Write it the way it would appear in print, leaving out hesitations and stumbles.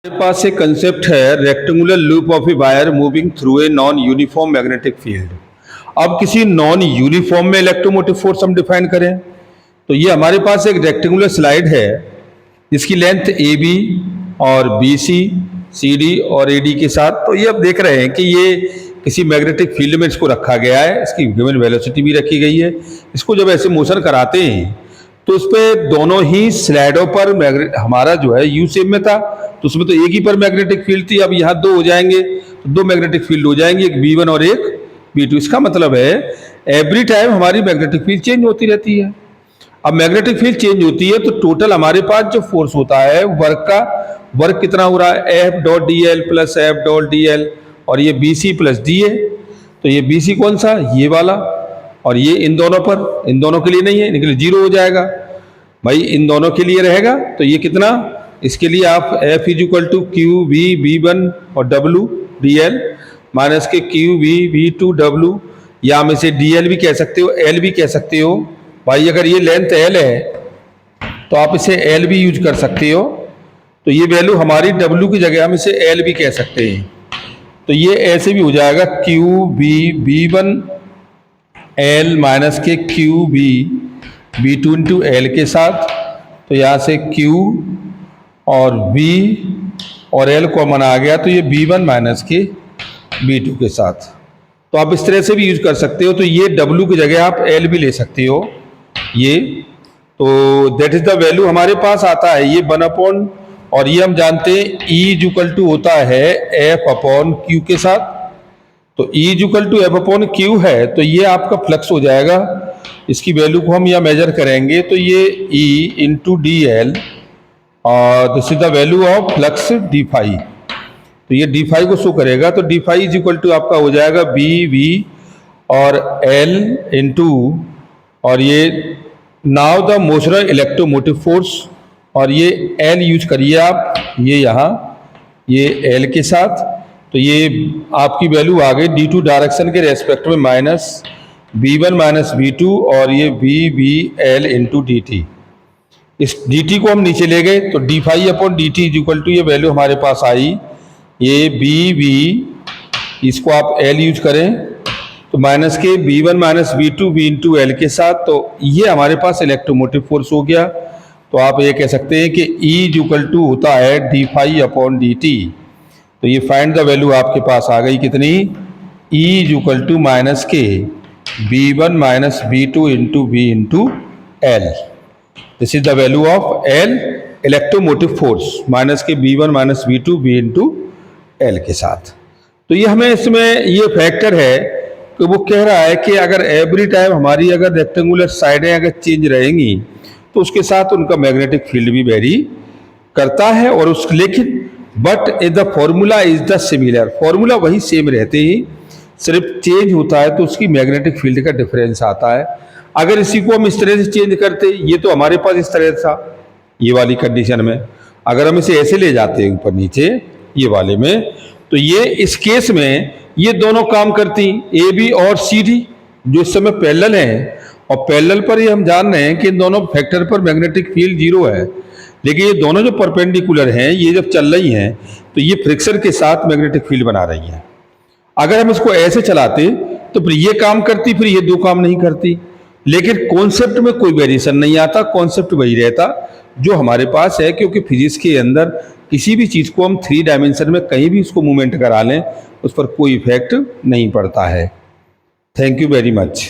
हमारे पास एक कंसेप्ट है rectangular loop of a wire moving through a non uniform magnetic field. अब किसी नॉन यूनिफॉर्म में इलेक्ट्रोमोटिव फोर्स हम डिफाइन करें तो ये हमारे पास एक रेक्टेंगुलर स्लाइड है जिसकी लेंथ ए बी और बी सी सी डी और ए डी के साथ। तो ये अब देख रहे हैं कि ये किसी मैग्नेटिक फील्ड में इसको रखा गया है, इसकी गिवन वेलोसिटी भी रखी गई है। इसको जब ऐसे मोशन कराते हैं तो उस पर दोनों ही स्लाइडों पर हमारा जो है यू शेप में था, तो उसमें तो एक ही पर मैग्नेटिक फील्ड थी। अब यहाँ दो हो जाएंगे तो दो मैग्नेटिक फील्ड हो जाएंगे, एक B1 और एक B2। इसका मतलब है एवरी टाइम हमारी मैग्नेटिक फील्ड चेंज होती रहती है। अब मैग्नेटिक फील्ड चेंज होती है तो टोटल हमारे पास जो फोर्स होता है वर्क कितना हो रहा है, F dot D L plus F dot D L, और ये BC प्लस डी है। तो ये BC कौन सा, ये वाला, और ये इन दोनों पर, इन दोनों के लिए नहीं है, निकले जीरो हो जाएगा भाई, इन दोनों के लिए रहेगा। तो ये कितना, इसके लिए आप F is equal to Q V V1 और W डी एल माइनस के क्यू वी V2 W, या हम इसे DL भी कह सकते हो, L भी कह सकते हो भाई। अगर ये लेंथ L है तो आप इसे L भी यूज कर सकते हो। तो ये वैल्यू हमारी W की जगह हम इसे L भी कह सकते हैं। तो ये ऐसे भी हो जाएगा Q V V1 L minus के Q V V2 into L के साथ। तो यहाँ से Q और V और L कॉमन आ गया, तो ये B1 माइनस के B2 के साथ। तो आप इस तरह से भी यूज कर सकते हो। तो ये W की जगह आप L भी ले सकते हो ये। तो दैट इज द वैल्यू हमारे पास आता है ये 1/, और ये हम जानते हैं E इज इक्वल टू होता है F अपॉन Q के साथ। तो E is equal to F upon Q है, तो ये आपका फ्लक्स हो जाएगा। इसकी वैल्यू को हम यहाँ मेजर करेंगे तो ये E इंटू डी एल, और this is the value of flux D phi. तो ये डी फाई को शो करेगा। तो D phi is equal to आपका हो जाएगा बी वी और एल इंटू, और ये now the motional electromotive force, और ये एल यूज करिए आप, ये यहाँ ये एल के साथ। तो ये आपकी वैल्यू आ गई D2 डायरेक्शन के रेस्पेक्ट में माइनस B1 माइनस B2, और ये VBL इंटू dt। इस dt को हम नीचे ले गए तो D phi upon D T is equal to, ये वैल्यू हमारे पास आई ये BB, इसको आप L यूज करें तो माइनस के B1 minus B2 B into L के साथ। तो ये हमारे पास इलेक्ट्रोमोटिव फोर्स हो गया। तो आप ये कह सकते हैं कि E इज इक्वल टू होता है D phi upon D T. तो ये फाइंड द वैल्यू आपके पास आ गई कितनी, E is equal to minus के B1 minus B2 into B into L. This is the value of L electromotive force, minus के B1 minus B2 B into L के साथ। तो ये हमें इसमें ये फैक्टर है कि वो कह रहा है कि अगर एवरी टाइम हमारी अगर रेक्टेंगुलर साइडें अगर चेंज रहेंगी तो उसके साथ उनका मैग्नेटिक फील्ड भी वेरी करता है, और उस लेकिन but the formula is the similar, formula वही सेम रहते ही, सिर्फ चेंज होता है तो उसकी मैग्नेटिक फील्ड का डिफरेंस आता है। अगर इसी को हम इस तरह से चेंज करते, ये तो हमारे पास इस तरह था ये वाली कंडीशन में, अगर हम इसे ऐसे ले जाते हैं ऊपर नीचे ये वाले में, तो ये इस केस में ये दोनों काम करती, ए बी और सी डी जो इस समय पैरेलल हैं, और पैरेलल पर ये हम जान रहे हैं कि इन दोनों फैक्टर पर मैग्नेटिक फील्ड जीरो है। लेकिन ये दोनों जो परपेंडिकुलर हैं ये जब चल रही हैं तो ये फ्रिक्शन के साथ मैग्नेटिक फील्ड बना रही हैं। अगर हम इसको ऐसे चलाते तो फिर ये काम करती, फिर ये दो काम नहीं करती। लेकिन कॉन्सेप्ट में कोई वेरिएशन नहीं आता, कॉन्सेप्ट वही रहता जो हमारे पास है, क्योंकि फिजिक्स के अंदर किसी भी चीज़ को हम 3 डायमेंशन में कहीं भी उसको मूवमेंट करा लें उस पर कोई इफेक्ट नहीं पड़ता है। Thank you very much.